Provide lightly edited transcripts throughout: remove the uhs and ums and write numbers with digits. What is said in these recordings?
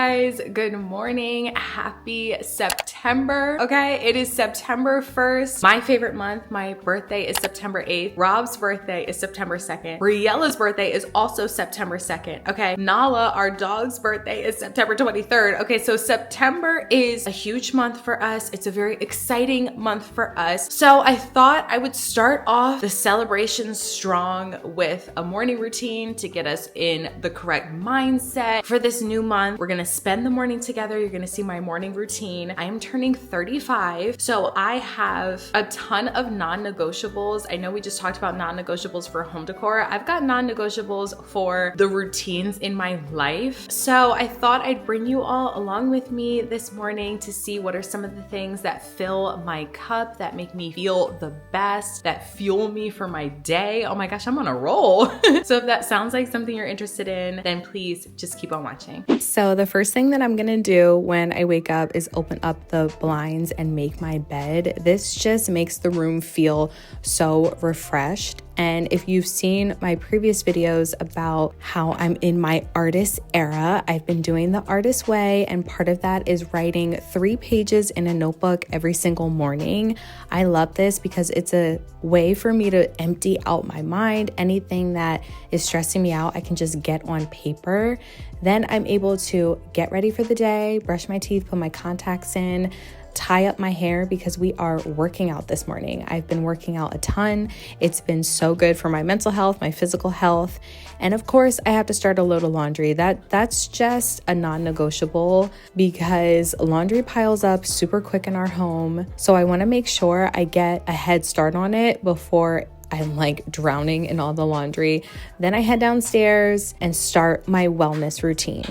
guys, good morning. Happy September. Okay, it is September 1st. My favorite month. My birthday is September 8th. Rob's birthday is September 2nd. Briella's birthday is also September 2nd. Okay, Nala, our dog's birthday is September 23rd. Okay, so September is a huge month for us. It's a very exciting month for us. So I thought I would start off the celebration strong with a morning routine to get us in the correct mindset for this new month. We're gonna spend the morning together. You're gonna see my morning routine. I am turning 35, so I have a ton of non-negotiables. I know we just talked about non-negotiables for home decor. I've got non-negotiables for the routines in my life. So I thought I'd bring you all along with me this morning to see what are some of the things that fill my cup, that make me feel the best, that fuel me for my day. Oh my gosh, I'm on a roll. So if that sounds like something you're interested in, then please just keep on watching. So the first thing that I'm gonna do when I wake up is open up the blinds and make my bed. This just makes the room feel so refreshed. And if you've seen my previous videos about how I'm in my artist era, I've been doing the artist way, and part of that is writing 3 pages in a notebook every single morning. I love this because it's a way for me to empty out my mind. Anything that is stressing me out, I can just get on paper. Then I'm able to get ready for the day, brush my teeth, put my contacts in, tie up my hair because we are working out this morning. I've been working out a ton. It's been so good for my mental health, my physical health. And of course, I have to start a load of laundry. That's just a non-negotiable because laundry piles up super quick in our home. So I want to make sure I get a head start on it before I'm like drowning in all the laundry. Then I head downstairs and start my wellness routine.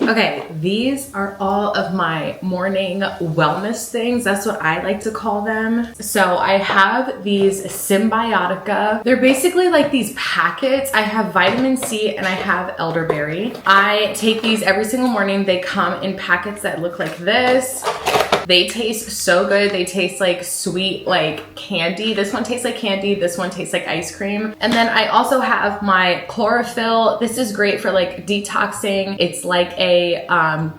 Okay, these are all of my morning wellness things. That's what I like to call them. So I have these Symbiotica. They're basically like these packets. I have vitamin C and I have elderberry. I take these every single morning. They come in packets that look like this. They taste so good. They taste like sweet, like candy. This one tastes like candy. This one tastes like ice cream. And then I also have my chlorophyll. This is great for like detoxing. It's like a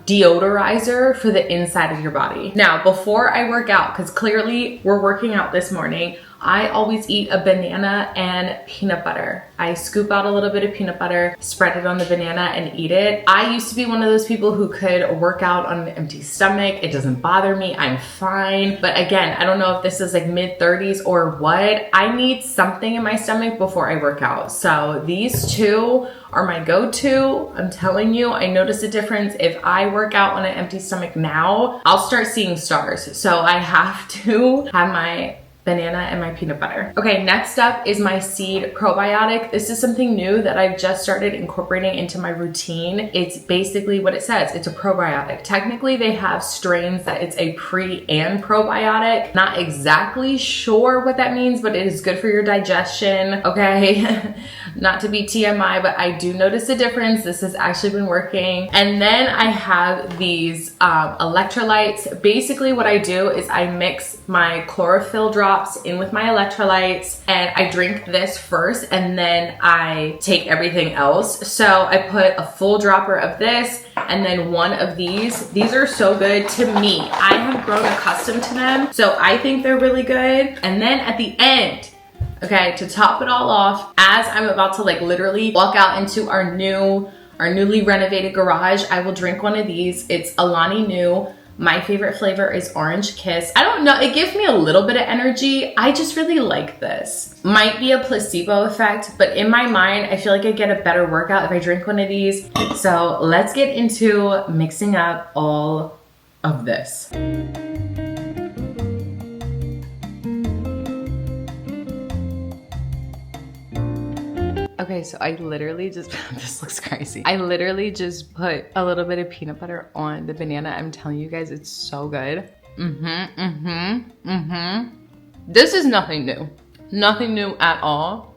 deodorizer for the inside of your body. Now, before I work out, because clearly we're working out this morning, I always eat a banana and peanut butter. I scoop out a little bit of peanut butter, spread it on the banana and eat it. I used to be one of those people who could work out on an empty stomach. It doesn't bother me, I'm fine. But again, I don't know if this is like mid-30s or what. I need something in my stomach before I work out. So these two are my go-to. I'm telling you, I notice a difference. If I work out on an empty stomach now, I'll start seeing stars. So I have to have my banana and my peanut butter. Okay, next up is my seed probiotic. This is something new that I've just started incorporating into my routine. It's basically what it says. It's a probiotic. Technically, they have strains that it's a pre and probiotic. Not exactly sure what that means, but it is good for your digestion. Okay, not to be TMI, but I do notice a difference. This has actually been working. And then I have these electrolytes. Basically, what I do is I mix my chlorophyll drops in with my electrolytes and I drink this first and then I take everything else. So I put a full dropper of this and then one of these. These are so good to me. I have grown accustomed to them, so I think they're really good. And then at the end, okay, to top it all off, as I'm about to like literally walk out into our newly renovated garage, I will drink one of these. It's Alani Nu. My favorite flavor is Orange Kiss. I don't know, it gives me a little bit of energy. I just really like this. Might be a placebo effect, but in my mind, I feel like I get a better workout if I drink one of these. So let's get into mixing up all of this. Okay, so I literally just, this looks crazy. I literally just put a little bit of peanut butter on the banana. I'm telling you guys, it's so good. This is nothing new. Nothing new at all.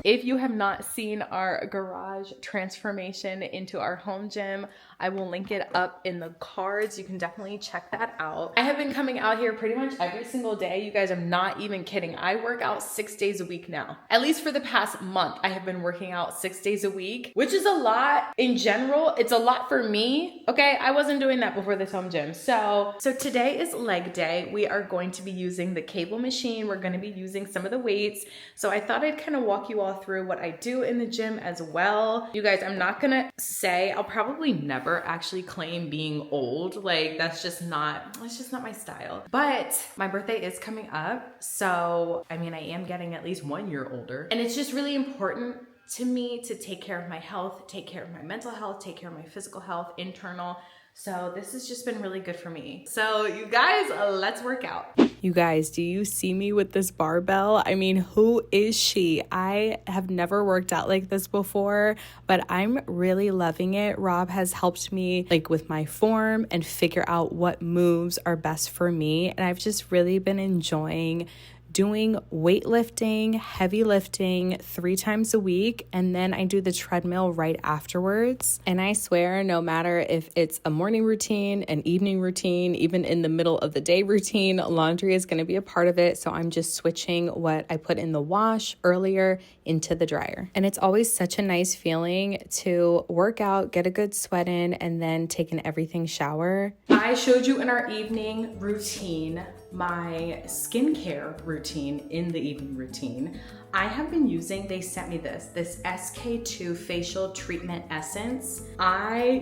If you you have not seen our garage transformation into our home gym, I will link it up in the cards. You can definitely check that out. I have been coming out here pretty much every single day. You guys, I'm not even kidding. I work out 6 days a week now. At least for the past month, I have been working out 6 days a week, which is a lot in general. It's a lot for me, okay? I wasn't doing that before this home gym. So today is leg day. We are going to be using the cable machine. We're going to be using some of the weights. So I thought I'd kind of walk you all through what I do in the gym as well. You guys, I'm not gonna say, I'll probably never actually claim being old. Like that's just not my style. But my birthday is coming up. So, I mean, I am getting at least 1 year older. And it's just really important to me to take care of my health, take care of my mental health, take care of my physical health, internal. So this has just been really good for me. So you guys, let's work out. You guys, do you see me with this barbell? I mean, who is she? I have never worked out like this before, but I'm really loving it. Rob has helped me like with my form and figure out what moves are best for me. And I've just really been enjoying doing weightlifting, heavy lifting 3 times a week, and then I do the treadmill right afterwards. And I swear, no matter if it's a morning routine, an evening routine, even in the middle of the day routine, laundry is going to be a part of it. So I'm just switching what I put in the wash earlier into the dryer. And it's always such a nice feeling to work out, get a good sweat in, and then take an everything shower. I showed you in our evening routine my skincare routine in the evening routine. I have been using, they sent me this SK2 facial treatment essence.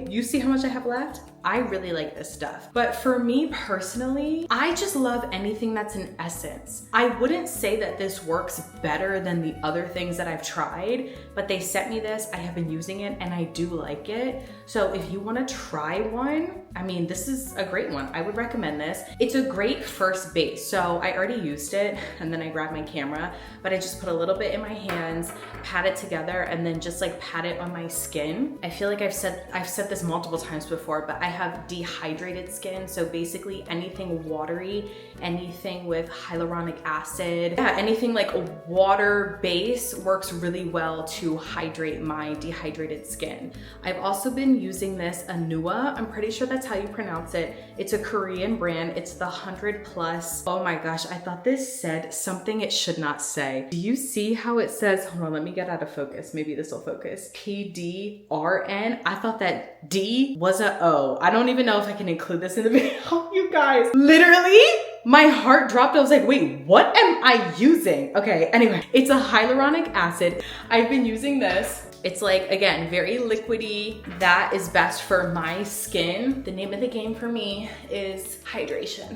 You see how much I have left? I really like this stuff. But for me personally, I just love anything that's an essence. I wouldn't say that this works better than the other things that I've tried, but they sent me this, I have been using it, and I do like it. So if you wanna try one, I mean, this is a great one. I would recommend this. It's a great first base. So I already used it, and then I grabbed my camera, but I just put a little bit in my hands, pat it together, and then just like pat it on my skin. I feel like I've said this multiple times before, but I have dehydrated skin. So basically anything watery, anything with hyaluronic acid, anything like a water base works really well to hydrate my dehydrated skin. I've also been using this Anua. I'm pretty sure that's how you pronounce it. It's a Korean brand. It's the 100+. Oh my gosh, I thought this said something it should not say. Do you see how it says, hold on, let me get out of focus. Maybe this will focus. PDRN. I thought that D was a O. I don't even know if I can include this in the video, you guys. Literally, my heart dropped. I was like, wait, what am I using? Okay, anyway, it's a hyaluronic acid. I've been using this. It's like, again, very liquidy. That is best for my skin. The name of the game for me is hydration.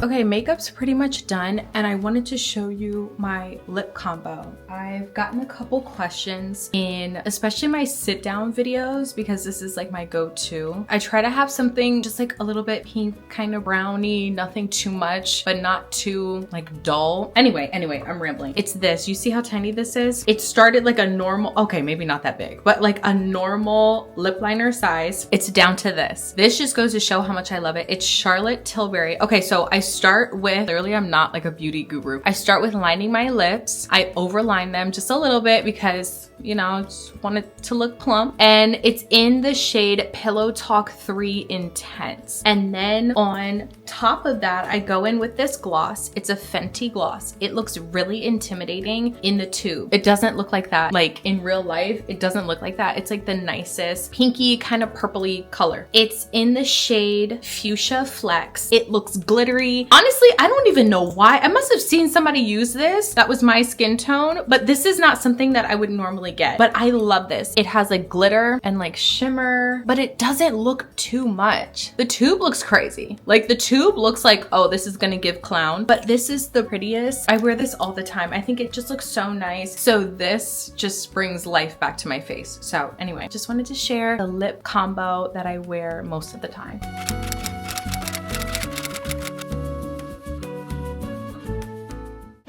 Okay, makeup's pretty much done, and I wanted to show you my lip combo. I've gotten a couple questions in especially my sit down videos because this is like my go-to. I try to have something just like a little bit pink, kind of browny, nothing too much, but not too like dull. Anyway, I'm rambling. It's this. You see how tiny this is? It started like a normal, okay, maybe not that big, but like a normal lip liner size. It's down to this. This just goes to show how much I love it. It's Charlotte Tilbury. Okay, so I start with, clearly I'm not like a beauty guru. I start with lining my lips. I overline them just a little bit because, you know, I just want it to look plump. And it's in the shade Pillow Talk 3 Intense. And then on top of that, I go in with this gloss. It's a Fenty gloss. It looks really intimidating in the tube. It doesn't look like that. Like in real life, it doesn't look like that. It's like the nicest pinky kind of purpley color. It's in the shade Fuchsia Flex. It looks glittery. Honestly, I don't even know why. I must have seen somebody use this. That was my skin tone, but this is not something that I would normally get. But I love this. It has like glitter and like shimmer, but it doesn't look too much. The tube looks crazy. Like the tube looks like, oh, this is gonna give clown, but this is the prettiest. I wear this all the time. I think it just looks so nice. So this just brings life back to my face. So anyway, just wanted to share the lip combo that I wear most of the time.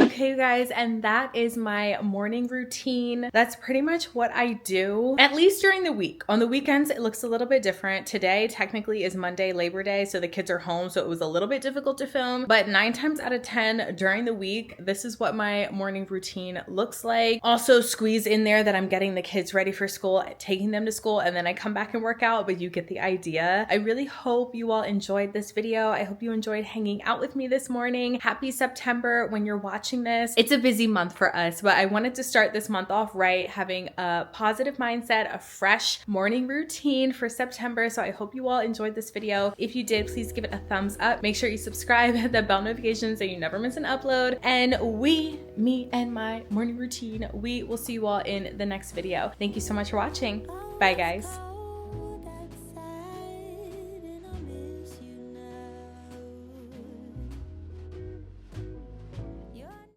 Okay, you guys, and that is my morning routine. That's pretty much what I do, at least during the week. On the weekends, it looks a little bit different. Today technically is Monday, Labor Day, so the kids are home, so it was a little bit difficult to film, but 9 times out of 10 during the week, this is what my morning routine looks like. Also squeeze in there that I'm getting the kids ready for school, taking them to school, and then I come back and work out, but you get the idea. I really hope you all enjoyed this video. I hope you enjoyed hanging out with me this morning. Happy September when you're watching this. It's a busy month for us, but I wanted to start this month off right, having a positive mindset, a fresh morning routine for September. So I hope you all enjoyed this video. If you did, please give it a thumbs up. Make sure you subscribe, hit the bell notification so you never miss an upload. And me and my morning routine, we will see you all in the next video. Thank you so much for watching. Bye guys.